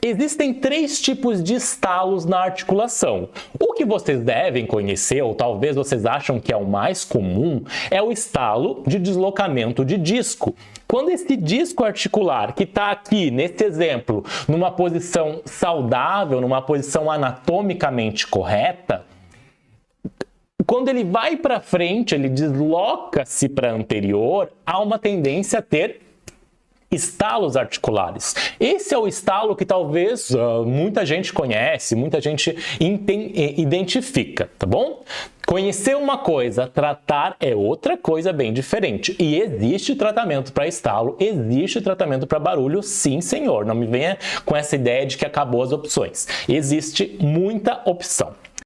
Existem 3 tipos de estalos na articulação. O que vocês devem conhecer, ou talvez vocês acham que é o mais comum, é o estalo de deslocamento de disco. Quando esse disco articular, que está aqui, nesse exemplo, numa posição saudável, numa posição anatomicamente correta, quando ele vai para frente, ele desloca-se para anterior, há uma tendência a ter estalos articulares. Esse é o estalo que talvez muita gente conhece, muita gente identifica, tá bom? Conhecer uma coisa, tratar é outra coisa bem diferente. E existe tratamento para estalo, existe tratamento para barulho, sim senhor. Não me venha com essa ideia de que acabou as opções. Existe muita opção.